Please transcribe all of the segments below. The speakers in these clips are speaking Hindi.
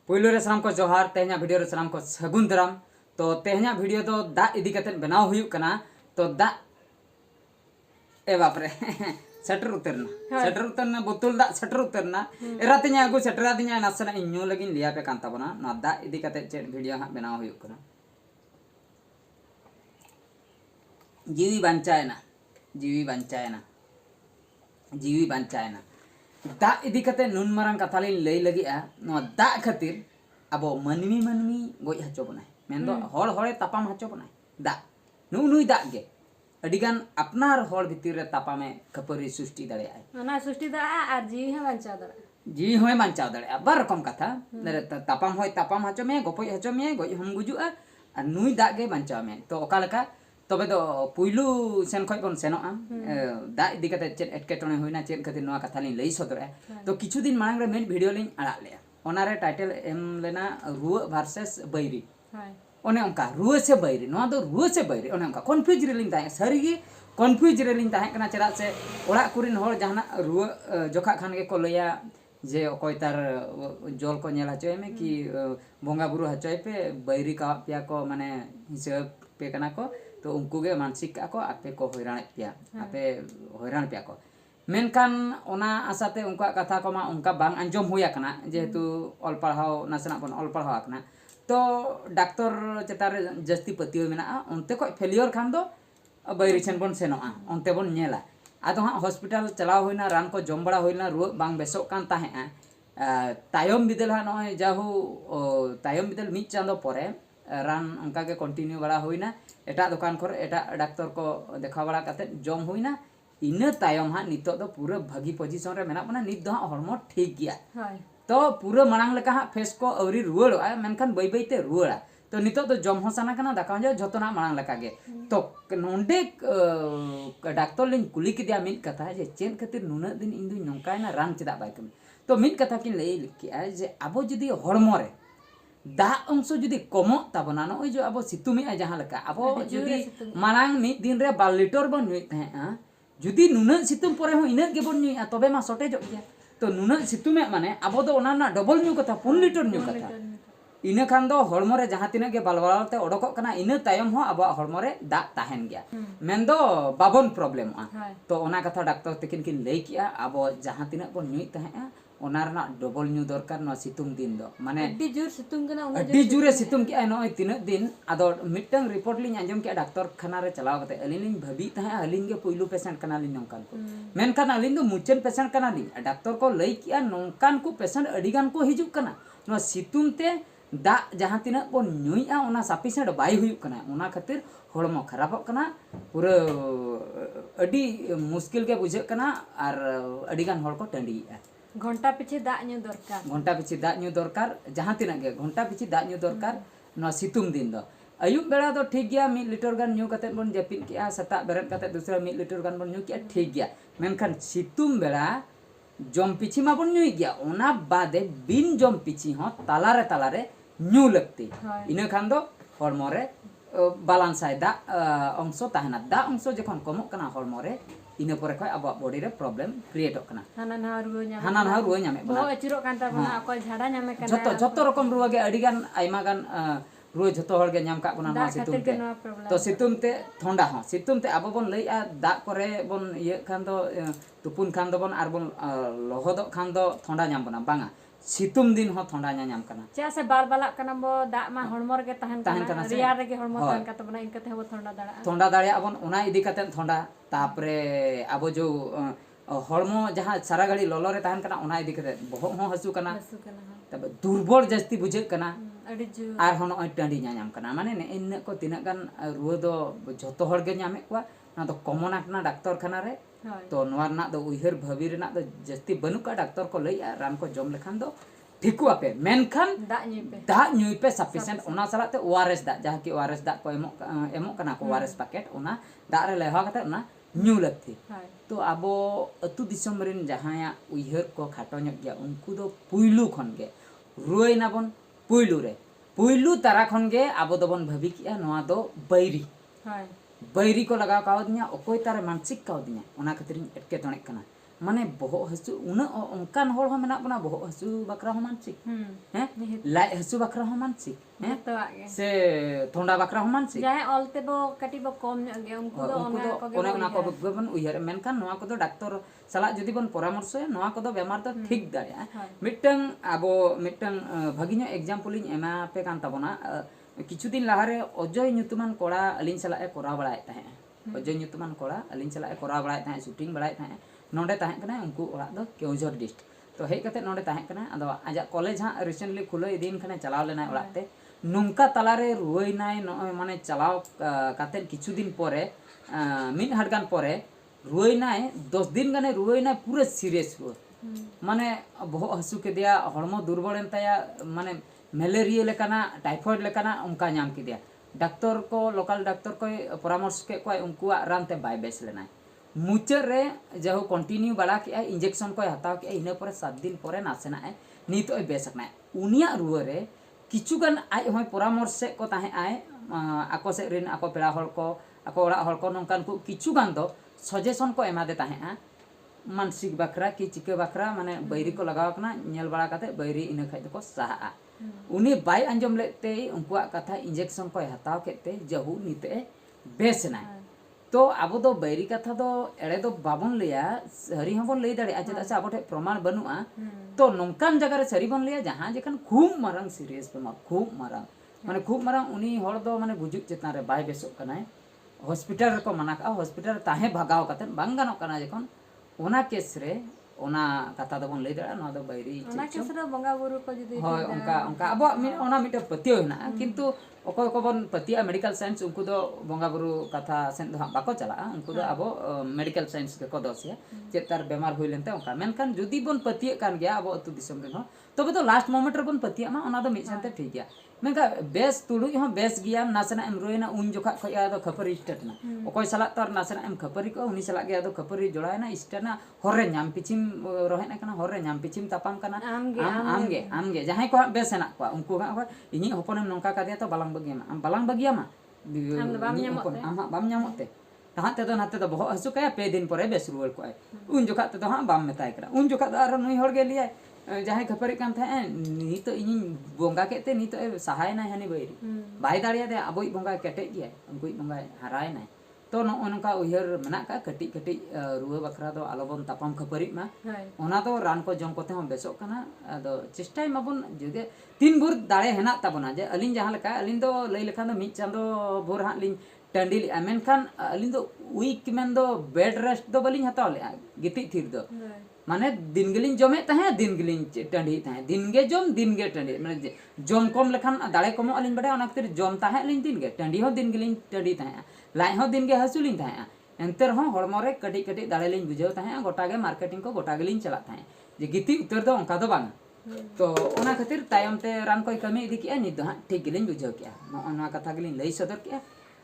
पुइलो रे सलाम को जोहार तेहना वीडियो रे सलाम को सगुन दराम तो तेहना वीडियो तो दा इदी कते बनाव हुयुक कना तो दा ए बाप रे सेटर उतरना बोतल दा सेटर उतरना एरातिnya aku सेटरादिnya नासना इन्यो लगिन लिया पे कांता बना ना दा इदी कते चेट वीडियो हा बनाव हुयुक कना जीवी बांचायना दा इदी कते नुन मारang कथा लिन लई लगिआ नो दा खातिर अब मनमी गoj हचो बनाय मेनदो हर हरे तापाम हचो बनाय दा नुई दा गे अडिगान अपनार हर भितिर रे तापामे खपरी सृष्टि दाड़ेआय ओना सृष्टि दाड़ा आर जीवी ह बांचाव दाड़ा जीवी होय बांचाव दाड़ेआ बार रकम कथा तापाम होय तापाम हचो मे गपoj हचो मे गoj हम गुजुआ और नुई दा गे बांचाव मे तो ओका लेका तबे दो पुइलू सेन खय बन सेनोआ दा इदी कते चेत एटकेटोने होइना चेत खातिर नोआ कथा लिन लई सदरआ तो किछु दिन मांग रे मेन वीडियो लिन आड़ा लेया ओना रे टाइटल एम लेना रुआ वर्सेस बैरी ओने ओंका रुआ से बैरी नोआ दो रुआ से बैरी ओने ओंका कन्फ्यूज रे लिन ताहे सरीगी कन्फ्यूज रे लिन ताहे कना चरा से ओड़ा कुरिन होर जहाना रुआ जोखा खान के को लया जे ओकोय तार जल को नेला हचोय में कि बोंगा बुरु हचोय पे बैरी का पिया को माने हिसाब पे कना को तो उनको गे मानसिक को आपे को हैरान पिया आपे हैरान पिया को मेनकान ओना आसाते उनका कथा को मा उनका बांग अंजम हुया कना जेहेतु ऑल पढ़ाओ नासना बन ऑल पढ़ाओ कना तो डॉक्टर चेतारे जस्ती पतियो मेना उनते को फेलियर खान दो बैरी छन बन सेनोआ उनते बन नेला आदो हां हॉस्पिटल चलाव होइना रान को जम बड़ा होइना रुआ बांग बेसोक कान ताहे तायम बिदल हा नय जाहु तायम बिदल मिट चांदो परे रान उनका के कंटिन्यू बड़ा होइना एटा दुकान खोर एटा डॉक्टर को देखा बड़ा काते जम होइना इना तायम हा नितो दो पूरा भागी पोजीशन रे मेना बना नित दो हरमो ठीक गया तो पूरा मांग लेका हा फेस को अवरी रुवाड़ आ मेनखान बै बैते रुवाड़ा तो नितो दो जम होसाना कना दाका जो जतोना मांग लेका गे तो नोंडे डॉक्टर लिन कुली किदिया मित कथा जे चेन खातिर नुना दिन इंदु नोंकायना रान चेदा बाय कम तो मित कथा किन लई लिखिया जे आबो जदी हरमो रे दा अंश जुदी कमो ताबना नय जो अब सितुमे जहां लका अब जुदी मांग मित दिन रे 12 लीटर बन नुई थे जुदी नुना सितुम परे हो इना के बन नुई तबे मा शॉर्टेज गया तो नुना सितुमे माने अब दो ओना ना डबल न्यू कथा 4 लीटर न्यू कथा इना खान दो हरमो रे जहां तिना के बालबालते ओडको कना इना तायम हो अब हरमो रे दा ताहेन गया मेन दो बाबन प्रॉब्लम तो ओना कथा डॉक्टर तकिन किन लई किया अब जहां तिना बन नुई थे ओना रना डबल न्यू दरकार न सितुम दिन दो माने अड्डी जोर सितुम कना अड्डी जोरे सितुम के नय तिना दिन आदो मिटंग रिपोर्ट लिन अंजम के डॉक्टर खाना रे चलाव कते अलिन भाबी थे अलिन के पहिलो पेशेंट कना लिन नोंकान को मेनखान अलिन दो मुचन पेशेंट कना लिन डॉक्टर को लई किया नोंकान को पेशेंट अडिगान को हिजुक कना न सितुम ते दा जहां तिना बन नुईआ ओना सफिशिएंट बाय हुयुक कना ओना खातिर हड़मो खराबक कना पूरा अडी मुश्किल के बुझे कना और अडिगान हड़ को टंडीआ घंटा पीछे दा न्यू दरकार जहां तिना गे घंटा पीछे दा न्यू दरकार न सितुम दिन दो अयुब बेड़ा तो ठीक गया 1 लीटर गान न्यू कते बन जपिन किया सता बेरत कते दूसरा 1 लीटर गान बन न्यू किया ठीक गया मेनखान सितुम बेड़ा जम पीछी मा बन न्यू गया ओना बादे बिन जम पीछी हो तालारे न्यू लगती इना खान दो हरमो रे बालांस आय दा अंश ताहना दा अंश जखन कमक कना हरमो रे इना परे खय अब बॉडी रे प्रॉब्लम क्रिएट होक कना हाना ना रुआ न्यामे बना अचिरो कांता बना अकल झाड़ा न्यामे कना जतो रकम रुआ गे अडी गान आयमा गान रुआ जतो हर गे न्याम का बना मा सितुम ते तो सितुम ते ठंडा हो सितुम ते अब बन लई आ दा करे बन ये खान दो तुपुन खान दो बन आर बन लहदो खान दो ठंडा न्याम बना बांगा सितुम दिन हो ठंडा न्याम कना चा से बाल बाला कना बो दा मा हरमो रे तहन कना रियार रे हरमो तहन का बना इनकते हो ठंडा दाड़ा अपन ओना इदी कते ठंडा तापरे अब जो हरमो जहां सारा घड़ी ललो रे तहन कना ओना इदी कते बहुत हो हसु कना तब दुर्बल जस्ती बुझे कना अडी जो आर होनो टंडी न्याम कना माने ने इन को तिना गान रुआ दो जतो हर गे न्यामे को ना तो कॉमन आकना डॉक्टर खाना रे तो नोरना दो उहर भवी रेना दो जस्ती बनुका डॉक्टर को लई रान को जम लेखान दो ठीकु आपे मेनखान दा न्यूई पे सफिशिएंट ओना सलाते ओआरएस दा जहां की ओआरएस दा को एमो कना को ओआरएस पैकेट ओना दा रे लेहा कते ओना न्यू लगती तो आबो अतु दिसम रिन जहाया उहर को खाटो न्य गया उनको दो पुइलु खन गे रुइना बन पुइलु तारा खन गे आबो दबन भाबी किया नोआ दो बैरी को लगाव काव दिया ओकोय तारे मानसिक काव दिया ओना खातिर एटके तणे कना माने बोहग हसु उना ओंकान होड़ हो मेना बना बोहग हसु बकरा हो मानसिक हैं लाई हसु बकरा हो मानसिक हैं तो आगे से थोंडा बकरा हो मानसिक जाहे ऑलते बो कटी बो कम गे उनको दो ओना को बन उयहर मेनखान नोआ को दो डॉक्टर सला जदि बन परामर्श नोआ को दो बेमार दो ठीक दाड़िया मिटंग आबो मिटंग भागिनो एग्जांपल इन एमा पे कान तबना किछु दिन लाहारे अजय ᱧᱩᱛᱩᱢᱟᱱ कोड़ा अलिन सला ए कोरा बड़ाय ताहे अजय ᱧᱩᱛᱩᱢᱟᱱ कोड़ा अलिन सला ए कोरा बड़ाय ताहे शूटिंग बड़ाय ताहे नोंडे ताहे कना उनको ओड़ा दो केउझर डिस्ट्रिक्ट तो हेज कते नोंडे ताहे कना अदो आजा कॉलेज हा रिसेंटली खुलो इदिन खने चलाव लेना ओड़ाते नोंका तलारे रुवैनाय नय माने चलाव काते किछु दिन परे मिन हाडगान परे रुवैनाय 10 दिन गाने रुवैनाय पूरा सीरियस हुआ माने बहुत हसु के दिया हड़मो दुर्बल ताया माने मलेरिया लेकाना टाइफॉइड लेकाना उनका नाम के दिया डॉक्टर को लोकल डॉक्टर को परामर्श के कोई उनकुआ रानते बाय बेस लेना मुचाद रे जहो कंटिन्यू बड़ा के इंजेक्शन को हताव के इना पर 7 दिन पर नासेना नित बेसकना उनिया रुआ रे किचुगान आय होय परामर्श से को ताहे आय आको से रिन आको पेड़ा हल को आको ओड़ा हल को नंकान को किचुगान दो सजेशन को एमा दे ताहे मानसिक बकरा कि चिके बकरा माने बैरी को लगाव कना नेल बड़ा काते बैरी इना खाइ को साहा उनी बाय अंजम लेते उनकुआ कथा इंजेक्शन को हताव केते जहु निते बेसना तो अब दो बैरी कथा दो एड़े दो बाबन लिया सरी हबन लई दाड़े चेदा से आबोठे प्रमाण बनुआ तो नोंकान जगह रे सरी बन लिया जहां जेखन खूब मारंग सीरियस बेमार खूब मारंग माने खूब मारंग उनी हड़ दो माने गुजुक चेतना रे बाय बेसोक कनाय हॉस्पिटल रे को मना का हॉस्पिटल ताहे भगाव कते बांग गानो कना जेखन ओना केस रे ओना कथा दो बन लई दाड़ा ना दो बैरी ओना केस रे बंगा बुरु को जदी होय उनका अब ओना मिटे पतियो ना किंतु अकोय को बन पतिया मेडिकल साइंस उनको दो बंगा बुरु कथा सेन दो बाको चला उनको दो अब मेडिकल साइंस के को दोसिया चेतार बेमार होय लेनते उनका मेनखान जदी बन पतिया कान गया अब अतु दिसम रे हो तबे तो लास्ट मोमेंट रे बन पतिया मा ओना दो मिट सेनते ठीक गया मेनका बेस तुडुई हो बेस गया नासना एम रोयना उन जोखा खया दो खपरी स्टेट ना अकोय सला तर नासना एम खपरी को उनी सला गया दो खपरी जोड़ायना स्टेना हरे नाम पिचिम रोहेना कना हरे नाम पिचिम तापाम कना आमगे जहां को बेस हेना को उनको इनी हपनम नंका का दिया तो बालांग बगिया मा बाम ᱧᱟᱢᱚᱜते ताहाते दो नाते दो बहुत हसु कया पे दिन परे बेस रुवल को उन जोखा ते दो हां बाम मेताय करा उन जोखा आर नुई हड़ गे लिया जहां खपरी कान था नी तो इनी बोंगा केते नी तो सहाय ना हनी बैरी बाय दाड़िया दे अबोई बोंगा केटे गया उनकुई बोंगा हराय ना तो नका उहर मेना का कटी कटी रुवा बखरा दो आलोबन तापाम खपरी मा ओना दो रान को जम कोते हम बेसोक कना अदो चेष्टाय माबन जुदे 3 भोर दाड़े हेना ताबना जे अलिन जहां लका अलिन दो लई लेखान दो मिच चांदो भोर हां लिन टंडिल मेनखान अलिन दो वीक मेन दो बेड रेस्ट दो बलिन हताव ले गिति थिर दो माने दिन गेलिन जमे ताहे दिन गेलिन टंडी ताहे दिन गे जम दिन गे टंडी माने जम कम लेखान दाड़े कमो अलिन बडे ओना खातिर जम ताहे अलिन दिन गे टंडी हो दिन गेलिन टंडी ताहे लाई हो दिन गे हसुलिन ताहे एंतर हो हड़मो रे कटी कटी दाड़े लिन बुझाव ताहे गोटा गे मार्केटिंग को गोटा गेलिन चला ताहे जे गिति उतर दो ओंका दो बांग तो ओना खातिर तायम ते रान कोई कमी इदी किया नि दो हां ठीक गेलिन बुझाव किया नोना कथा गेलिन लई सदर किया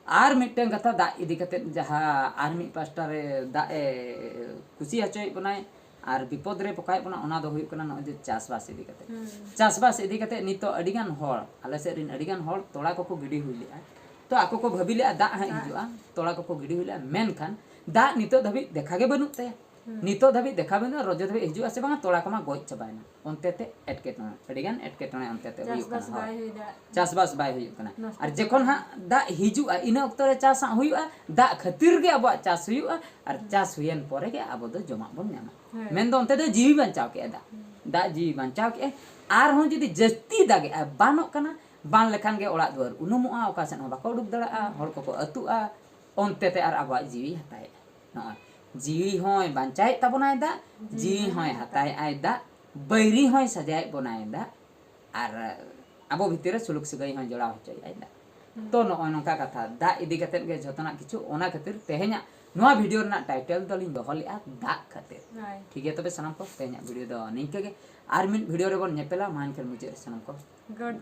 आर मिटन कथा दा इदी कते जहा आर्मी पास्टा रे दा ए खुशी हचोय बनाय आर विपद रे पकाय बना ओना दो हुयु कना न जे चासबास इदी कते नितो अडिगान होड़ आले से रिन अडिगान होड़ तोड़ा को गिडी हुइले तो आको को भबिले दा हा हिजुआ तोड़ा को गिडी हुइले मेनखान दा नितो धबी देखा गे बनु ते नितो धबी देखा बनु रज धबी हिजुआ से बांगा तोड़ा कमा गोज चबायना ओनते ते एटकेटना अडिगान एटकेटना ओनते ते हुयु कना चासबास बाय हुयु कना आर जेखन हा दा हिजुआ इना अक्तो रे चास हुयुआ दा खातिर गे अब चास हुयुआ आर चास हुयन परे गे अब दो जमा बन न्यामा मेन दो ओनते दो जीवी बंचाव के दा जीवी बंचाव के आर हो जदी जस्ती दागे बानो कना बान लेखान गे ओड़ा दुआर उनुमुआ ओका सेन हो बाको उडुक दड़ा हड़ को अतुआ ओनते ते आर आबा जीवी हताय न जीवी होय बंचाय तबनाय दा जीवी होय हताय आय दा बैरी होय सजाय बनाय दा आर आबो भितर सुलुक सगै होय जोड़ा होचय आय दा तो न नका कथा दा इदी कते गे जतना किछु ओना खातिर तेहेना नोआ वीडियो ना टाइटल दलिन दोहलिया दा खातिर ठीक है तबे सनम को तेहेना वीडियो दो निके गे आर मिन वीडियो रे बन नेपेला मान खेल मुझे सनम को गड